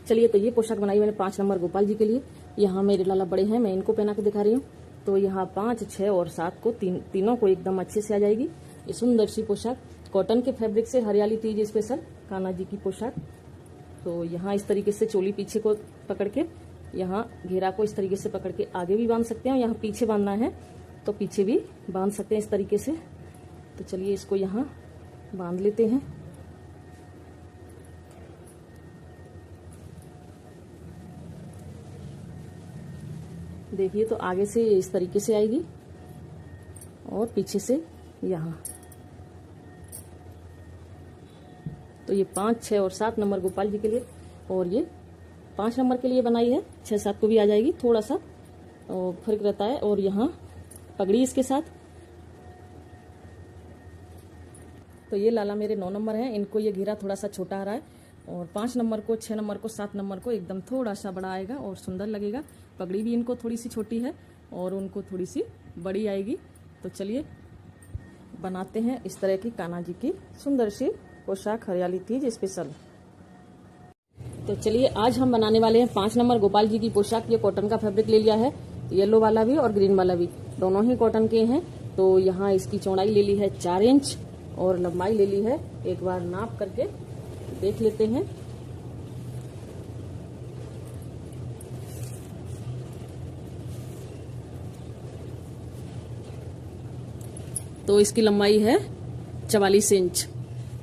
चलिए, तो ये पोशाक बनाई मैंने 5 नंबर गोपाल जी के लिए। यहाँ मेरे लाला बड़े हैं, मैं इनको पहना के दिखा रही हूँ। तो यहाँ 5, 6 और 7 को तीनों को एकदम अच्छे से आ जाएगी। ये सुंदर सी पोशाक कॉटन के फैब्रिक से, हरियाली तीज स्पेशल कान्हा जी की पोशाक। तो यहाँ इस तरीके से चोली पीछे को पकड़ के, यहाँ घेरा को इस तरीके से पकड़ के आगे भी बांध सकते हैं, यहाँ पीछे बांधना है तो पीछे भी बांध सकते हैं इस तरीके से। तो चलिए इसको यहाँ बांध लेते हैं। देखिए, तो आगे से इस तरीके से आएगी और पीछे से यहाँ। तो ये 5, 6 और 7 नंबर गोपाल जी के लिए, और ये 5 नंबर के लिए बनाई है। 6, 7 को भी आ जाएगी, थोड़ा सा फर्क रहता है। और यहाँ पगड़ी इसके साथ। तो ये लाला मेरे 9 नंबर हैं, इनको ये घेरा थोड़ा सा छोटा आ रहा है। और 5 नंबर को, 6 नंबर को, 7 नंबर को एकदम थोड़ा सा बड़ा आएगा और सुंदर लगेगा। पगड़ी भी इनको थोड़ी सी छोटी है और उनको थोड़ी सी बड़ी आएगी। तो चलिए बनाते हैं इस तरह की कान्हा जी की सुंदर सी पोशाक, हरियाली तीज स्पेशल। तो चलिए, आज हम बनाने वाले हैं 5 नंबर गोपाल जी की पोशाक। ये कॉटन का फैब्रिक ले लिया है, येलो वाला भी और ग्रीन वाला भी, दोनों ही कॉटन के हैं। तो यहाँ इसकी चौड़ाई ले ली है 4 इंच और लंबाई ले ली है, एक बार नाप करके देख लेते हैं। तो इसकी लंबाई है 44 इंच।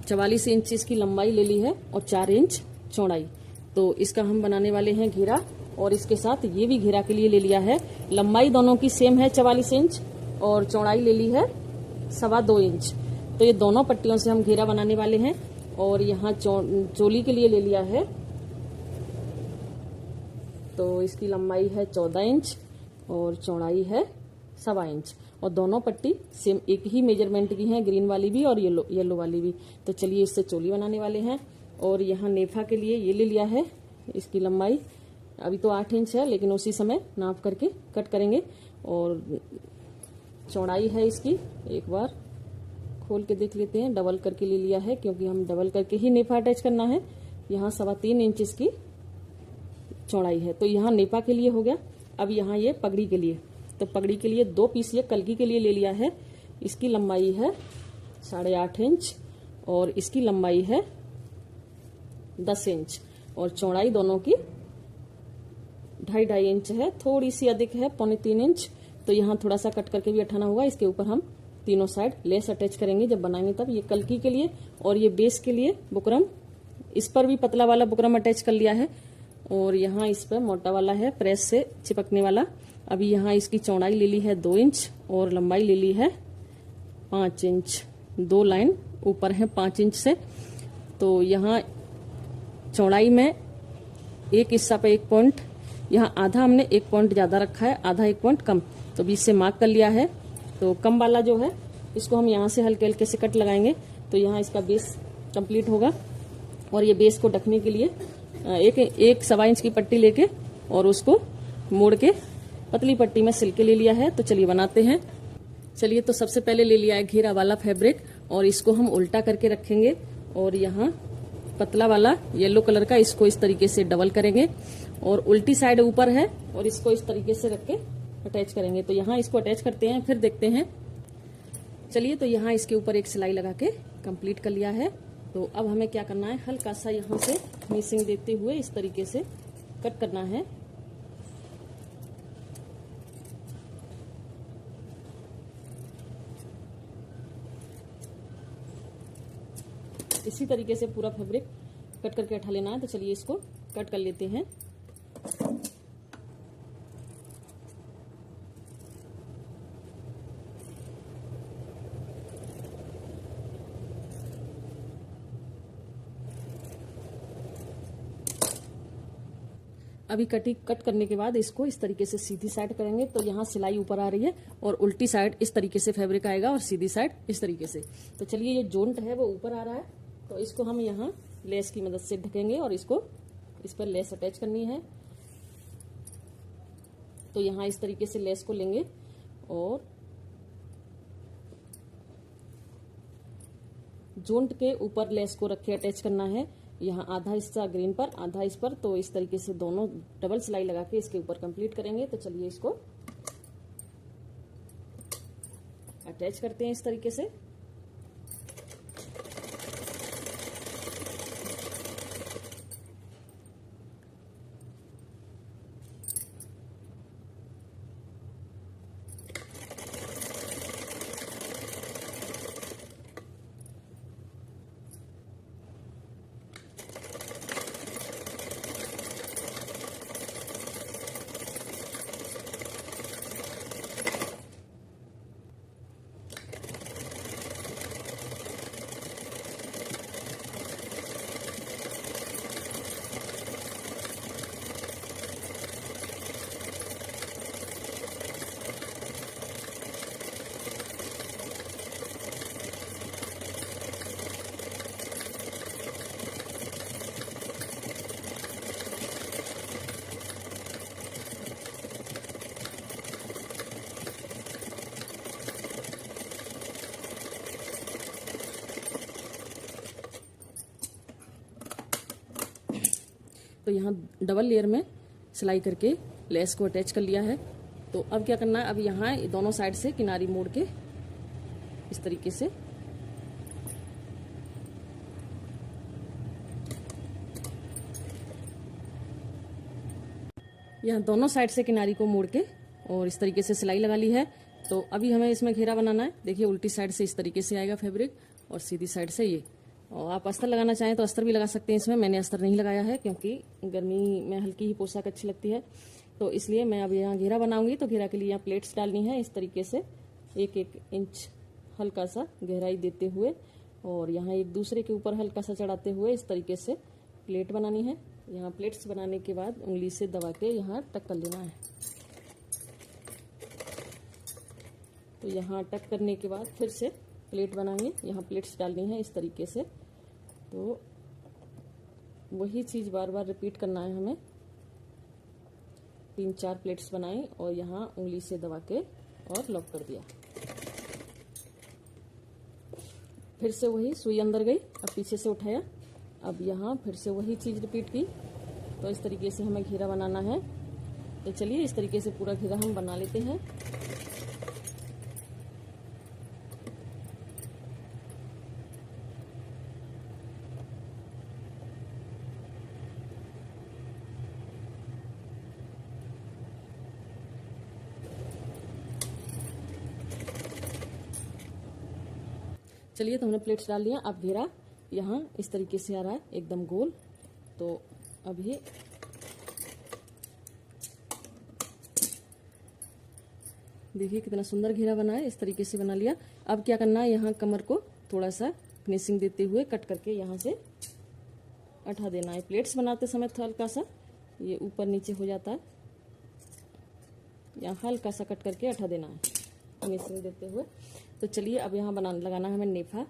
44 इंच इसकी लंबाई ले ली है और 4 इंच चौड़ाई। तो इसका हम बनाने वाले हैं घेरा, और इसके साथ ये भी घेरा के लिए ले लिया है। लंबाई दोनों की सेम है 44 इंच और चौड़ाई ले ली है 2.25 इंच। तो ये दोनों पट्टियों से हम घेरा बनाने वाले हैं। और यहाँ चोली के लिए ले लिया है, तो इसकी लंबाई है 14 इंच और चौड़ाई है 1.25 इंच। और दोनों पट्टी सेम एक ही मेजरमेंट की हैं, ग्रीन वाली भी और येलो वाली भी। तो चलिए इससे चोली बनाने वाले हैं। और यहाँ नेफा के लिए ये ले लिया है, इसकी लंबाई अभी तो 8 इंच है, लेकिन उसी समय नाप करके कट करेंगे। और चौड़ाई है इसकी, एक बार खोल के देख लेते हैं, डबल करके ले लिया है क्योंकि हम डबल करके ही नेफा अटैच करना है। यहाँ 3.25 इंच इसकी चौड़ाई है। तो यहाँ नेफा के लिए हो गया। अब यहाँ ये पगड़ी के लिए, तो पगड़ी के लिए 2 पीस ये कलगी के लिए ले लिया है। इसकी लंबाई है 8.5 इंच और इसकी लंबाई है 10 इंच और चौड़ाई दोनों की 2.5 इंच है, थोड़ी सी अधिक है, 2.25 इंच। तो यहाँ थोड़ा सा कट करके भी उठाना होगा। इसके ऊपर हम तीनों साइड लेस अटैच करेंगे जब बनाएंगे तब। ये कलकी के लिए और ये बेस के लिए बुकरम, इस पर भी पतला वाला बुकरम अटैच कर लिया है और यहाँ इस पर मोटा वाला है, प्रेस से चिपकने वाला। अभी यहाँ इसकी चौड़ाई ले ली है 2 इंच और लंबाई ले ली है 5 इंच। 2 लाइन ऊपर है 5 इंच से। तो यहाँ चौड़ाई में एक हिस्सा पे 1 पॉइंट, यहाँ आधा हमने 1 पॉइंट ज्यादा रखा है, आधा 1 पॉइंट कम, तो बीच से मार्क कर लिया है। तो कम वाला जो है इसको हम यहाँ से हल्के हल्के से कट लगाएंगे। तो यहाँ इसका बेस कंप्लीट होगा। और ये बेस को ढकने के लिए एक 1.25 इंच की पट्टी लेके और उसको मोड़ के पतली पट्टी में सिल के ले लिया है। तो चलिए बनाते हैं। चलिए, तो सबसे पहले ले लिया है घेरा वाला फैब्रिक और इसको हम उल्टा करके रखेंगे और यहाँ पतला वाला येलो कलर का इसको इस तरीके से डबल करेंगे और उल्टी साइड ऊपर है और इसको इस तरीके से रख के अटैच करेंगे। तो यहाँ इसको अटैच करते हैं, फिर देखते हैं। चलिए, तो यहाँ इसके ऊपर एक सिलाई लगा के कंप्लीट कर लिया है। तो अब हमें क्या करना है, हल्का सा यहाँ से फिनिशिंग देते हुए इस तरीके से कट करना है। इसी तरीके से पूरा फैब्रिक कट करके उठा लेना है। तो चलिए इसको कट कर लेते हैं। अभी कट करने के बाद इसको इस तरीके से सीधी साइड करेंगे। तो यहाँ सिलाई ऊपर आ रही है और उल्टी साइड इस तरीके से फैब्रिक आएगा और सीधी साइड इस तरीके से। तो चलिए, ये जोंट है वो ऊपर आ रहा है, तो इसको हम यहाँ लेस की मदद से ढकेंगे और इसको इस पर लेस अटैच करनी है। तो यहाँ इस तरीके से लेस को लेंगे और जोंट के ऊपर लेस को रख के अटैच करना है। यहाँ आधा हिस्सा ग्रीन पर आधा इस पर, तो इस तरीके से दोनों डबल सिलाई लगा के इसके ऊपर कंप्लीट करेंगे। तो चलिए इसको अटैच करते हैं इस तरीके से। तो यहाँ डबल लेयर में सिलाई करके लेस को अटैच कर लिया है। तो अब क्या करना है, अब यहाँ दोनों साइड से किनारी मोड़ के इस तरीके से यहाँ दोनों साइड से किनारी को मोड़ के और इस तरीके से सिलाई लगा ली है। तो अभी हमें इसमें घेरा बनाना है। देखिए उल्टी साइड से इस तरीके से आएगा फैब्रिक और सीधी साइड से ये। और आप अस्तर लगाना चाहें तो अस्तर भी लगा सकते हैं इसमें। मैंने अस्तर नहीं लगाया है क्योंकि गर्मी में हल्की ही पोशाक अच्छी लगती है, तो इसलिए मैं अब यहाँ घेरा बनाऊंगी। तो घेरा के लिए यहाँ प्लेट्स डालनी है इस तरीके से 1-1 इंच हल्का सा गहराई देते हुए, और यहाँ एक दूसरे के ऊपर हल्का सा चढ़ाते हुए इस तरीके से प्लेट बनानी है। यहाँ प्लेट्स बनाने के बाद उंगली से दबा के यहाँ टक कर लेना है। तो यहाँ टक करने के बाद फिर से प्लेट बनाएंगे। यहाँ प्लेट्स डालनी है इस तरीके से। तो वही चीज़ बार बार रिपीट करना है हमें। 3-4 प्लेट्स बनाई और यहाँ उंगली से दबा के और लॉक कर दिया। फिर से वही सुई अंदर गई, अब पीछे से उठाया, अब यहाँ फिर से वही चीज़ रिपीट की। तो इस तरीके से हमें घेरा बनाना है। तो चलिए इस तरीके से पूरा घेरा हम बना लेते हैं। चलिए तो हमने प्लेट्स डाल लिया। अब घेरा यहाँ इस तरीके से आ रहा है एकदम गोल। तो अभी देखिए कितना सुंदर घेरा बना है, इस तरीके से बना लिया। अब क्या करना है, यहाँ कमर को थोड़ा सा फिनिशिंग देते हुए कट करके यहाँ से अठा देना है। प्लेट्स बनाते समय हल्का सा ये ऊपर नीचे हो जाता है, यहाँ हल्का सा कट करके अठा देना है फिनिशिंग देते हुए। तो चलिए अब यहाँ लगाना है हमें नेफा।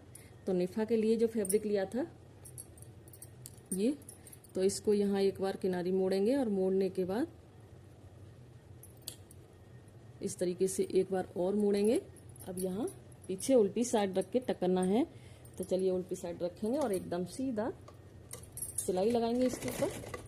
तो नेफा के लिए जो फैब्रिक लिया था ये, तो इसको यहाँ एक बार किनारी मोड़ेंगे और मोड़ने के बाद इस तरीके से एक बार और मोड़ेंगे। अब यहाँ पीछे उल्टी साइड रख के टकरना है। तो चलिए उल्टी साइड रखेंगे और एकदम सीधा सिलाई लगाएंगे इसके ऊपर।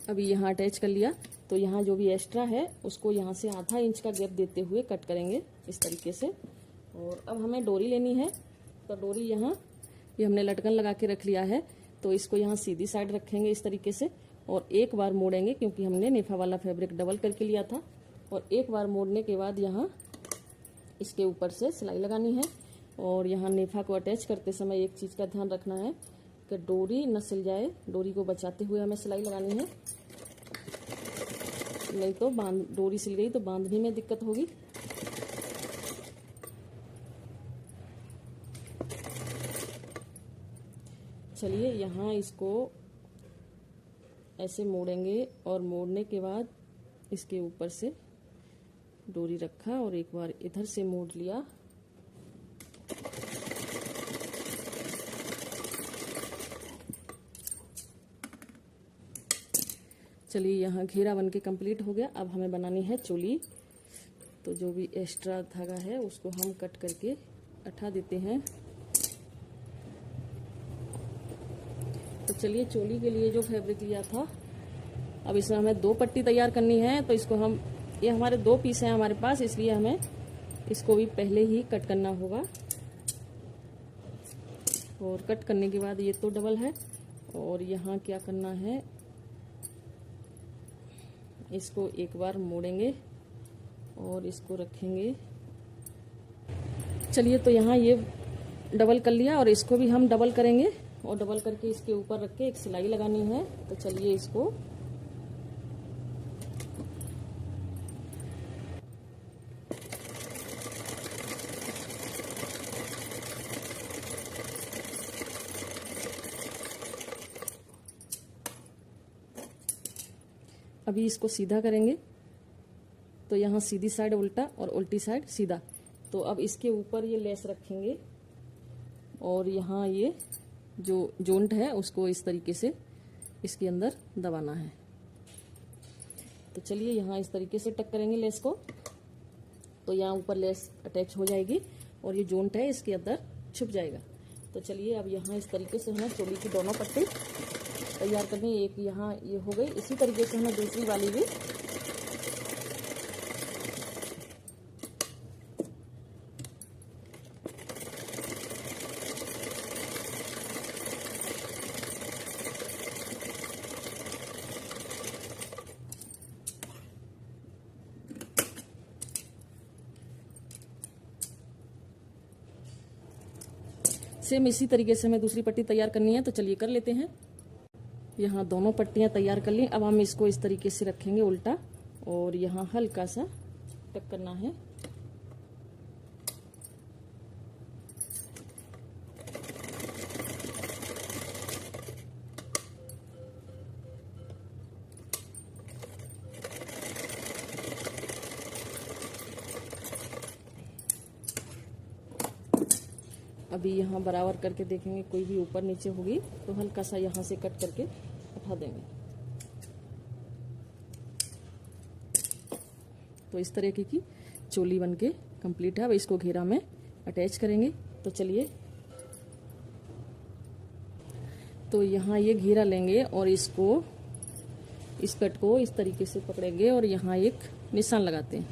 अभी यहाँ अटैच कर लिया। तो यहाँ जो भी एक्स्ट्रा है उसको यहाँ से आधा इंच का गैप देते हुए कट करेंगे इस तरीके से। और अब हमें डोरी लेनी है। तो डोरी यहाँ ये हमने लटकन लगा के रख लिया है। तो इसको यहाँ सीधी साइड रखेंगे इस तरीके से और एक बार मोड़ेंगे, क्योंकि हमने नेफा वाला फैब्रिक डबल करके लिया था। और एक बार मोड़ने के बाद यहाँ इसके ऊपर से सिलाई लगानी है। और यहाँ नेफा को अटैच करते समय एक चीज़ का ध्यान रखना है कि डोरी न सिल जाए। डोरी को बचाते हुए हमें सिलाई लगानी है, नहीं तो डोरी सिल गई तो बांधने में दिक्कत होगी। चलिए यहाँ इसको ऐसे मोड़ेंगे और मोड़ने के बाद इसके ऊपर से डोरी रखा और एक बार इधर से मोड़ लिया। चलिए यहाँ घेरा बनके कंप्लीट हो गया। अब हमें बनानी है चोली। तो जो भी एक्स्ट्रा धागा है उसको हम कट करके हटा देते हैं। तो चलिए चोली के लिए जो फैब्रिक लिया था, अब इसमें हमें 2 पट्टी तैयार करनी है। तो इसको हम, ये हमारे 2 पीस हैं हमारे पास, इसलिए हमें इसको भी पहले ही कट करना होगा। और कट करने के बाद ये तो डबल है, और यहाँ क्या करना है, इसको एक बार मोड़ेंगे और इसको रखेंगे। चलिए तो यहाँ ये डबल कर लिया और इसको भी हम डबल करेंगे, और डबल करके इसके ऊपर रख के एक सिलाई लगानी है। तो चलिए इसको अभी इसको सीधा करेंगे। तो यहाँ सीधी साइड उल्टा और उल्टी साइड सीधा। तो अब इसके ऊपर ये लेस रखेंगे और यहाँ ये जो जॉइंट है उसको इस तरीके से इसके अंदर दबाना है। तो चलिए यहाँ इस तरीके से टक करेंगे लेस को। तो यहाँ ऊपर लेस अटैच हो जाएगी और ये जॉइंट है इसके अंदर छुप जाएगा। तो चलिए अब यहाँ इस तरीके से हमें चोली की दोनों पट्टी तैयार करनी है। एक यहाँ ये हो गई, इसी तरीके से हमें दूसरी वाली भी सेम इसी तरीके से हमें दूसरी पट्टी तैयार करनी है। तो चलिए कर लेते हैं। यहाँ दोनों पट्टियाँ तैयार कर ली। अब हम इसको इस तरीके से रखेंगे उल्टा और यहाँ हल्का सा टक करना है। अभी यहाँ बराबर करके देखेंगे, कोई भी ऊपर नीचे होगी तो हल्का सा यहाँ से कट करके उठा देंगे। तो इस तरीके की चोली बनके कंप्लीट है। अब इसको घेरा में अटैच करेंगे। तो चलिए, तो यहाँ ये घेरा लेंगे और इसको, इस कट को इस तरीके से पकड़ेंगे और यहाँ एक निशान लगाते हैं।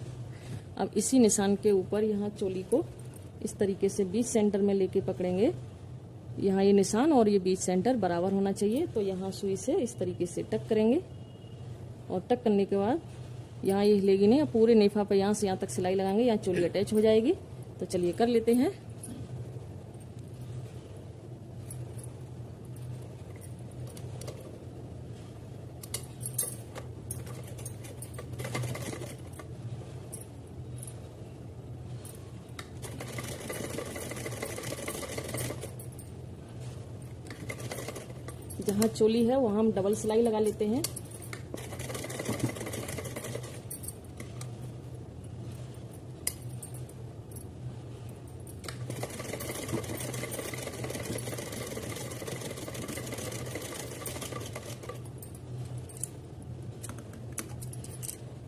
अब इसी निशान के ऊपर यहाँ चोली को इस तरीके से बीच सेंटर में लेके पकड़ेंगे। यहाँ ये निशान और ये बीच सेंटर बराबर होना चाहिए। तो यहाँ सुई से इस तरीके से टक करेंगे और टक करने के बाद यहाँ ये हिलेगी नहीं, पूरे नेफा पर यहाँ से यहाँ तक सिलाई लगाएंगे, यहाँ चोली अटैच हो जाएगी। तो चलिए कर लेते हैं। जहाँ चोली है वहाँ हम डबल सिलाई लगा लेते हैं।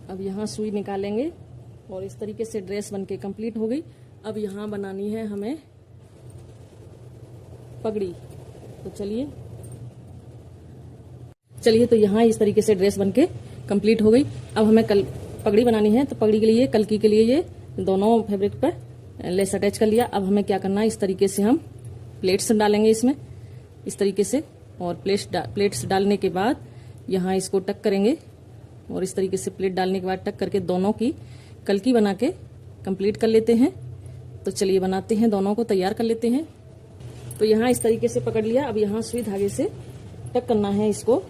अब यहाँ सुई निकालेंगे और इस तरीके से ड्रेस बनके कंप्लीट हो गई। अब यहाँ बनानी है हमें पगड़ी। तो चलिए तो यहाँ इस तरीके से ड्रेस बनके कंप्लीट हो गई। अब हमें पगड़ी बनानी है। तो पगड़ी के लिए, कलकी के लिए ये दोनों फैब्रिक पर लेस अटैच कर लिया। अब हमें क्या करना है, इस तरीके से हम प्लेट्स डालेंगे इसमें इस तरीके से, और प्लेट्स डालने के बाद यहाँ इसको टक करेंगे और इस तरीके से प्लेट डालने के बाद टक करके दोनों की कलकी बना के कंप्लीट कर लेते हैं। तो चलिए बनाते हैं, दोनों को तैयार कर लेते हैं। तो यहाँ इस तरीके से पकड़ लिया। अब यहाँ सुई धागे से टक करना है इसको।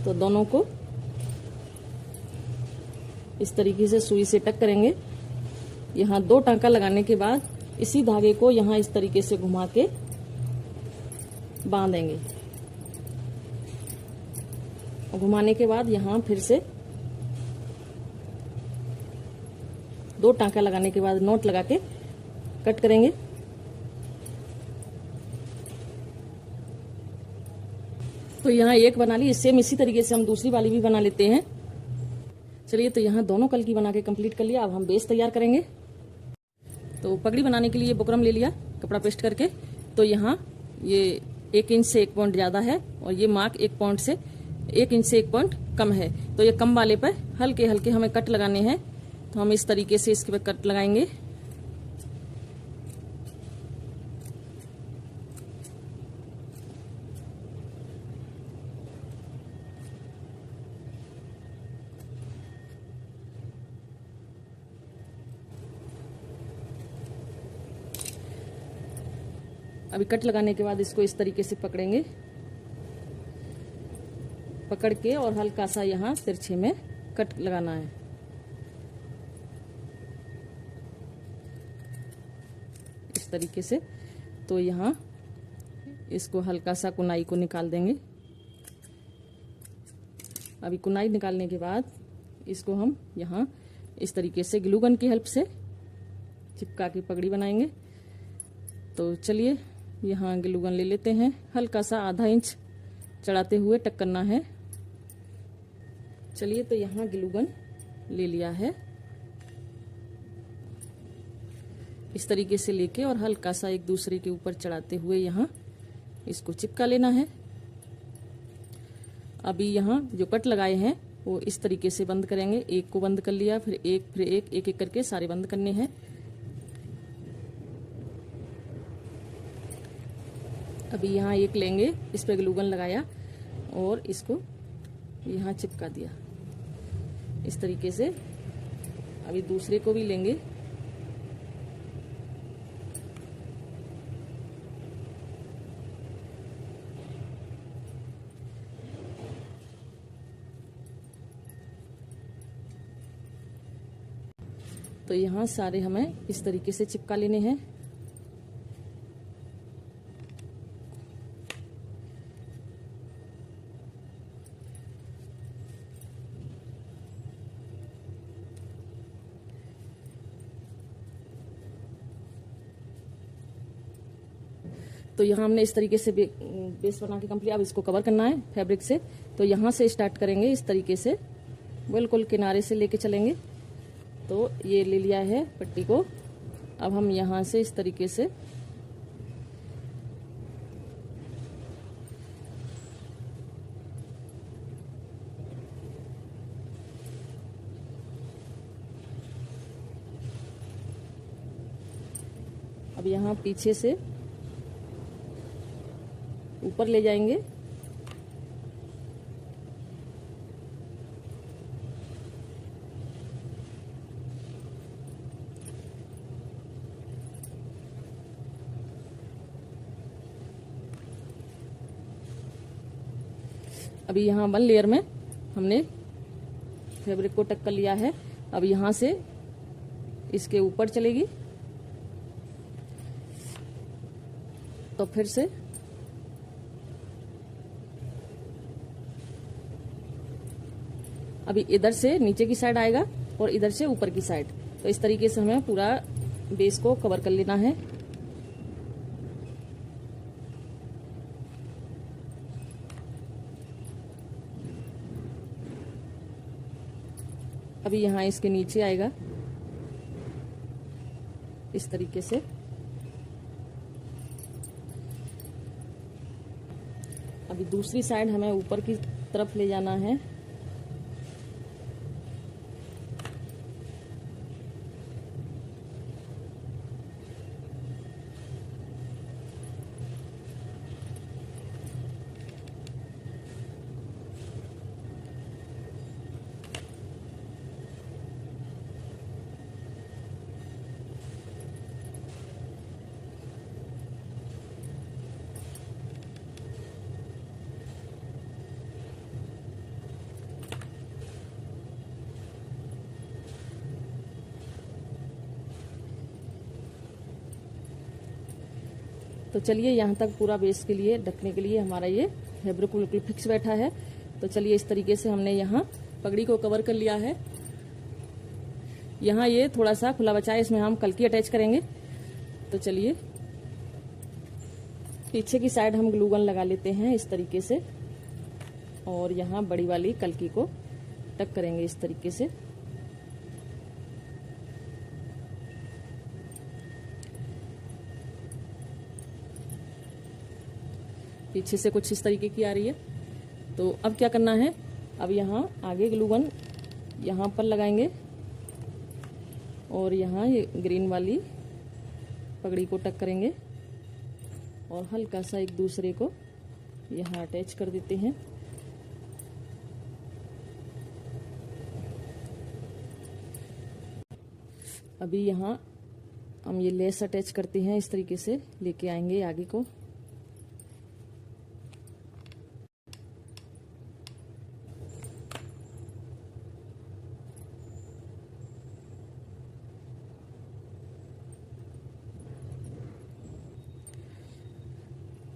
तो दोनों को इस तरीके से सुई से टक करेंगे। यहाँ 2 टांका लगाने के बाद इसी धागे को यहाँ इस तरीके से घुमा के बांधेंगे। घुमाने के बाद यहाँ फिर से 2 टांका लगाने के बाद नॉट लगा के कट करेंगे। तो यहाँ एक बना ली, सेम इसी तरीके से हम दूसरी वाली भी बना लेते हैं। चलिए, तो यहाँ दोनों कल की बना के कंप्लीट कर लिया। अब हम बेस तैयार करेंगे। तो पगड़ी बनाने के लिए बुकरम ले लिया कपड़ा पेस्ट करके। तो यहाँ ये 1 इंच से 1 पॉइंट ज्यादा है और ये मार्क 1 पॉइंट से 1 इंच से 1 पॉइंट कम है। तो ये कम वाले पर हल्के हल्के हमें कट लगाने हैं। तो हम इस तरीके से इसके पर कट लगाएंगे। अभी कट लगाने के बाद इसको इस तरीके से पकड़ेंगे, पकड़ के और हल्का सा यहाँ तिरछे में कट लगाना है। इस तरीके से। तो यहाँ इसको हल्का सा कुनाई को निकाल देंगे। अभी कुनाई निकालने के बाद इसको हम यहाँ इस तरीके से ग्लू गन की हेल्प से चिपका के पगड़ी बनाएंगे। तो चलिए, यहाँ ग्लू गन ले लेते हैं। हल्का सा आधा इंच चढ़ाते हुए टक करना है। चलिए, तो यहाँ ग्लू गन ले लिया है। इस तरीके से लेके और हल्का सा एक दूसरे के ऊपर चढ़ाते हुए यहाँ इसको चिपका लेना है। अभी यहाँ जो कट लगाए हैं वो इस तरीके से बंद करेंगे। एक को बंद कर लिया, फिर एक एक करके सारे बंद करने हैं। अभी यहाँ एक लेंगे, इस पे ग्लू गन लगाया और इसको यहाँ चिपका दिया इस तरीके से। अभी दूसरे को भी लेंगे। तो यहाँ सारे हमें इस तरीके से चिपका लेने हैं। तो यहाँ हमने इस तरीके से बेस बना के कंप्लीट। अब इसको कवर करना है फैब्रिक से। तो यहाँ से स्टार्ट करेंगे इस तरीके से, बिल्कुल किनारे से लेके चलेंगे। तो ये ले लिया है पट्टी को। अब हम यहाँ से इस तरीके से अब यहाँ पीछे से ऊपर ले जाएंगे। अभी यहाँ 1 लेयर में हमने फैब्रिक को टक कर लिया है। अब यहाँ से इसके ऊपर चलेगी। तो फिर से अभी इधर से नीचे की साइड आएगा और इधर से ऊपर की साइड। तो इस तरीके से हमें पूरा बेस को कवर कर लेना है। अभी यहाँ इसके नीचे आएगा इस तरीके से। अभी दूसरी साइड हमें ऊपर की तरफ ले जाना है। तो चलिए, यहाँ तक पूरा बेस के लिए ढकने के लिए हमारा ये फैब्रिक बिल्कुल फिक्स बैठा है। तो चलिए इस तरीके से हमने यहाँ पगड़ी को कवर कर लिया है। यहाँ ये थोड़ा सा खुला बचा है, इसमें हम कल्की अटैच करेंगे। तो चलिए पीछे की साइड हम ग्लू गन लगा लेते हैं इस तरीके से, और यहाँ बड़ी वाली कल्की को टक करेंगे इस तरीके से। पीछे से कुछ इस तरीके की आ रही है। तो अब क्या करना है, अब यहाँ आगे ग्लू गन यहाँ पर लगाएंगे और यहाँ ये ग्रीन वाली पगड़ी को टक करेंगे और हल्का सा एक दूसरे को यहाँ अटैच कर देते हैं। अभी यहाँ हम ये लेस अटैच करते हैं, इस तरीके से लेके आएंगे आगे को।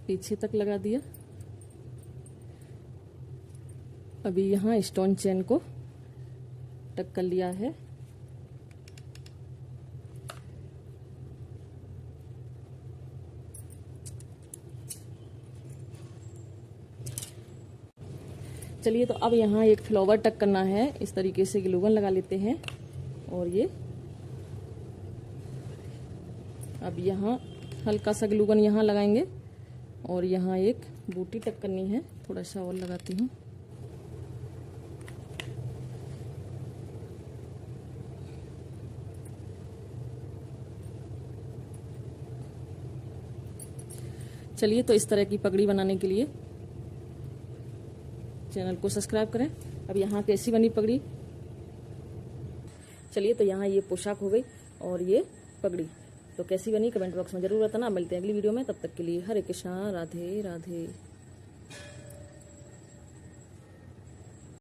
पीछे तक लगा दिया। अभी यहाँ स्टोन चेन को टक कर लिया है। चलिए तो अब यहाँ एक फ्लावर टक करना है, इस तरीके से ग्लू गन लगा लेते हैं और ये अब यहाँ हल्का सा ग्लू गन यहाँ लगाएंगे और यहाँ एक बूटी टक करनी है। थोड़ा सा और लगाती हूँ। चलिए तो इस तरह की पगड़ी बनाने के लिए चैनल को सब्सक्राइब करें। अब यहाँ कैसी बनी पगड़ी। चलिए तो यहाँ ये पोशाक हो गई और ये पगड़ी तो कैसी बनी कमेंट बॉक्स में जरूर बताना। मिलते हैं अगली वीडियो में, तब तक के लिए हरे कृष्णा, राधे राधे।